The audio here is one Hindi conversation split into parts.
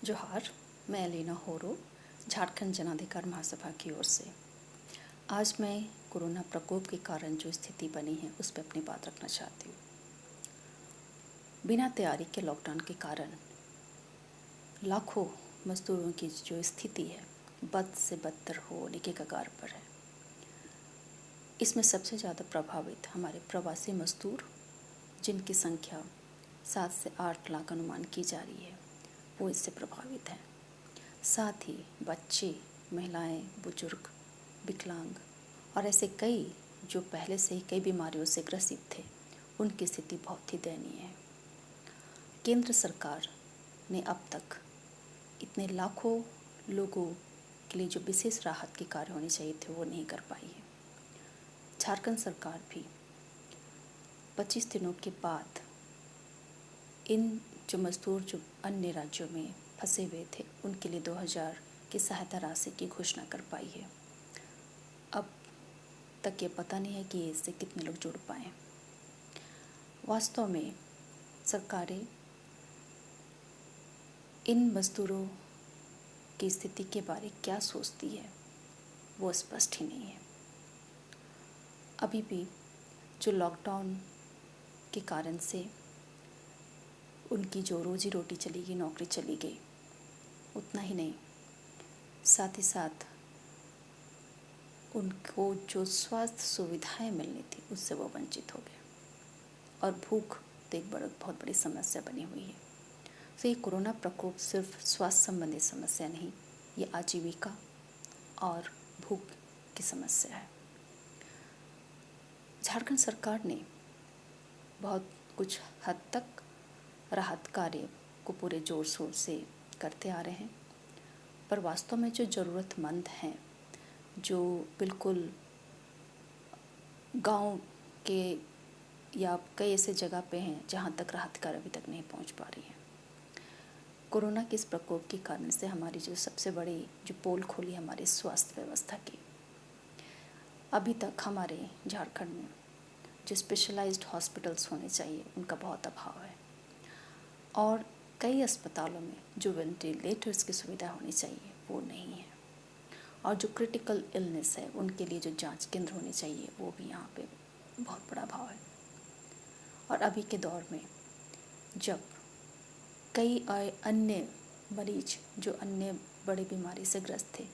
जोहार, मैं एलिना होरो, झारखंड जन अधिकार महासभा की ओर से। आज मैं कोरोना प्रकोप के कारण जो स्थिति बनी है उस पर अपनी बात रखना चाहती हूँ। बिना तैयारी के लॉकडाउन के कारण लाखों मजदूरों की जो स्थिति है बद से बदतर होने के कगार पर है। इसमें सबसे ज़्यादा प्रभावित हमारे प्रवासी मजदूर, जिनकी संख्या 7 से 8 लाख अनुमान की जा रही है, वो इससे प्रभावित हैं। साथ ही बच्चे, महिलाएं, बुजुर्ग, विकलांग और ऐसे कई जो पहले से ही कई बीमारियों से ग्रसित थे, उनकी स्थिति बहुत ही दयनीय है। केंद्र सरकार ने अब तक इतने लाखों लोगों के लिए जो विशेष राहत के कार्य होने चाहिए थे वो नहीं कर पाई है। झारखंड सरकार भी 25 दिनों के बाद इन जो मजदूर जो अन्य राज्यों में फंसे हुए थे उनके लिए 2000 की सहायता राशि की घोषणा कर पाई है। अब तक ये पता नहीं है कि इससे कितने लोग जुड़ पाए। वास्तव में सरकारें इन मजदूरों की स्थिति के बारे क्या सोचती है वो स्पष्ट ही नहीं है। अभी भी जो लॉकडाउन के कारण से उनकी जो रोजी रोटी चली गई, नौकरी चली गई, उतना ही नहीं, साथ ही साथ उनको जो स्वास्थ्य सुविधाएं मिलनी थी उससे वो वंचित हो गए और भूख तो एक बहुत बड़ी समस्या बनी हुई है। तो ये कोरोना प्रकोप सिर्फ स्वास्थ्य संबंधी समस्या नहीं, ये आजीविका और भूख की समस्या है। झारखंड सरकार ने बहुत कुछ हद तक राहत कार्य को पूरे जोर शोर से करते आ रहे हैं, पर वास्तव में जो ज़रूरतमंद हैं, जो बिल्कुल गांव के या कई ऐसे जगह पे हैं जहां तक राहत कार्य अभी तक नहीं पहुंच पा रही है। कोरोना के इस प्रकोप के कारण से हमारी जो सबसे बड़ी जो पोल खोली हमारी स्वास्थ्य व्यवस्था की, अभी तक हमारे झारखंड में जो स्पेशलाइज्ड हॉस्पिटल्स होने चाहिए उनका बहुत अभाव है और कई अस्पतालों में जो वेंटिलेटर्स की सुविधा होनी चाहिए वो नहीं है और जो क्रिटिकल इलनेस है उनके लिए जो जांच केंद्र होने चाहिए वो भी यहाँ पे बहुत बड़ा अभाव है। और अभी के दौर में जब कई अन्य मरीज जो अन्य बड़ी बीमारी से ग्रस्त थे,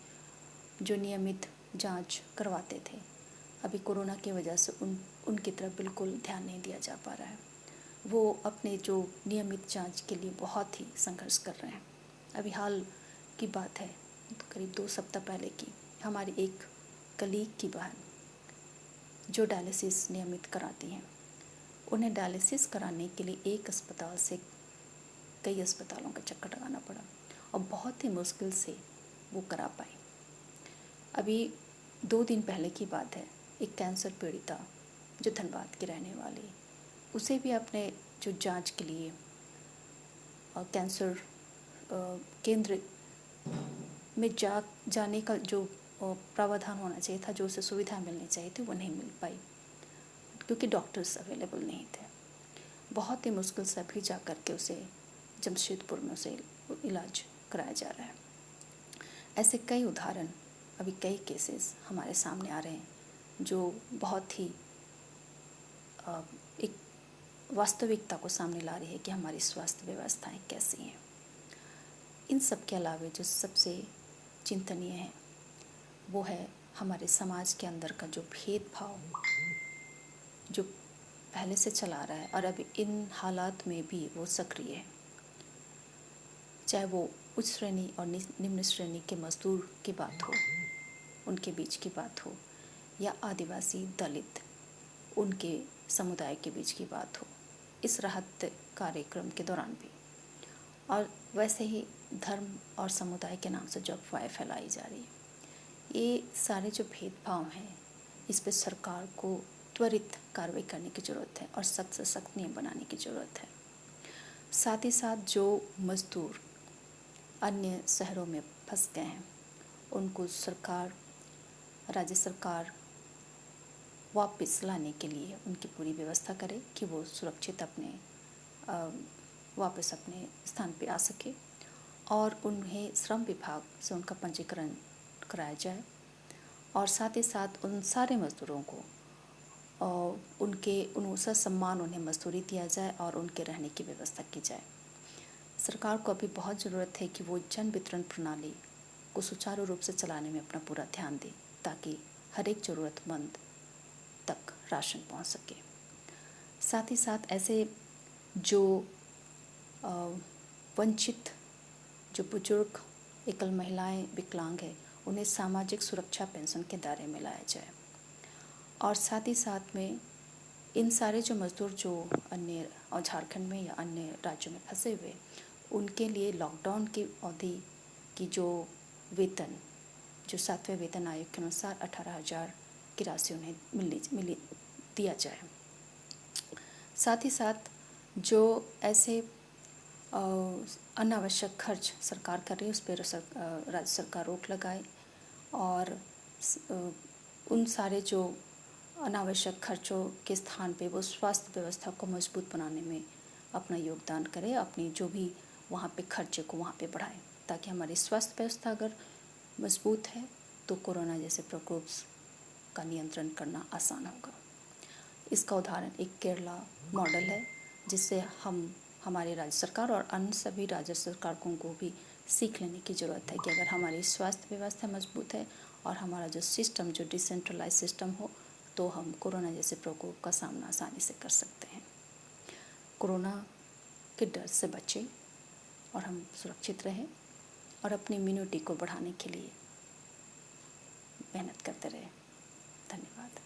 जो नियमित जांच करवाते थे, अभी कोरोना की वजह से उनकी तरफ बिल्कुल ध्यान नहीं दिया जा पा रहा है। वो अपने जो नियमित जांच के लिए बहुत ही संघर्ष कर रहे हैं। अभी हाल की बात है, करीब 2 सप्ताह पहले की, हमारी एक कलीग की बहन जो डायलिसिस नियमित कराती हैं, उन्हें डायलिसिस कराने के लिए एक अस्पताल से कई अस्पतालों का चक्कर लगाना पड़ा और बहुत ही मुश्किल से वो करा पाई। अभी 2 दिन पहले की बात है, एक कैंसर पीड़िता जो धनबाद की रहने वाली, उसे भी अपने जो जांच के लिए कैंसर केंद्र में जाने का जो प्रावधान होना चाहिए था, जो उसे सुविधा मिलनी चाहिए थी, वो नहीं मिल पाई क्योंकि डॉक्टर्स अवेलेबल नहीं थे। बहुत ही मुश्किल से अभी जा कर के उसे जमशेदपुर में उसे इलाज कराया जा रहा है। ऐसे कई उदाहरण, अभी कई केसेस हमारे सामने आ रहे हैं जो बहुत ही एक वास्तविकता को सामने ला रही है कि हमारी स्वास्थ्य व्यवस्थाएं कैसी हैं। इन सब के अलावा जो सबसे चिंतनीय है वो है हमारे समाज के अंदर का जो भेदभाव जो पहले से चला रहा है और अभी इन हालात में भी वो सक्रिय है। चाहे वो उच्च श्रेणी और निम्न श्रेणी के मजदूर की बात हो, उनके बीच की बात हो, या आदिवासी, दलित, उनके समुदाय के बीच की बात हो, इस राहत कार्यक्रम के दौरान भी। और वैसे ही धर्म और समुदाय के नाम से जो अफवाहें फैलाई जा रही है, ये सारे जो भेदभाव हैं, इस पर सरकार को त्वरित कार्रवाई करने की ज़रूरत है और सख्त से सख्त नियम बनाने की ज़रूरत है। साथ ही साथ जो मजदूर अन्य शहरों में फंस गए हैं, उनको सरकार, राज्य सरकार वापस लाने के लिए उनकी पूरी व्यवस्था करे कि वो सुरक्षित अपने वापस अपने स्थान पे आ सके और उन्हें श्रम विभाग से उनका पंजीकरण कराया जाए और साथ ही साथ उन सारे मज़दूरों को उनका सम्मान उन्हें मजदूरी दिया जाए और उनके रहने की व्यवस्था की जाए। सरकार को अभी बहुत ज़रूरत है कि वो जन वितरण प्रणाली को सुचारू रूप से चलाने में अपना पूरा ध्यान दे ताकि हर एक ज़रूरतमंद तक राशन पहुंच सके। साथ ही साथ ऐसे जो वंचित जो बुजुर्ग, एकल महिलाएं, विकलांग हैं, उन्हें सामाजिक सुरक्षा पेंशन के दायरे में लाया जाए और साथ ही साथ में इन सारे जो मज़दूर जो अन्य और झारखंड में या अन्य राज्यों में फंसे हुए, उनके लिए लॉकडाउन की अवधि की जो वेतन जो 7वें वेतन आयोग के अनुसार 18,000 की राशि उन्हें मिली दिया जाए। साथ ही साथ जो ऐसे अनावश्यक खर्च सरकार कर रही है उस पर राज्य सरकार रोक लगाए और उन सारे जो अनावश्यक खर्चों के स्थान पे वो स्वास्थ्य व्यवस्था को मजबूत बनाने में अपना योगदान करें, अपनी जो भी वहाँ पे खर्चे को वहाँ पे बढ़ाएं ताकि हमारी स्वास्थ्य व्यवस्था अगर मजबूत है तो कोरोना जैसे प्रकोप का नियंत्रण करना आसान होगा। इसका उदाहरण एक केरला मॉडल है जिससे हमारे राज्य सरकार और अन्य सभी राज्य सरकारों को भी सीख लेने की ज़रूरत है कि अगर हमारी स्वास्थ्य व्यवस्था मजबूत है और हमारा जो सिस्टम जो डिसेंट्रलाइज सिस्टम हो तो हम कोरोना जैसे प्रकोप का सामना आसानी से कर सकते हैं। कोरोना के डर से बचें और हम सुरक्षित रहें और अपनी इम्यूनिटी को बढ़ाने के लिए मेहनत करते रहें। धन्यवाद।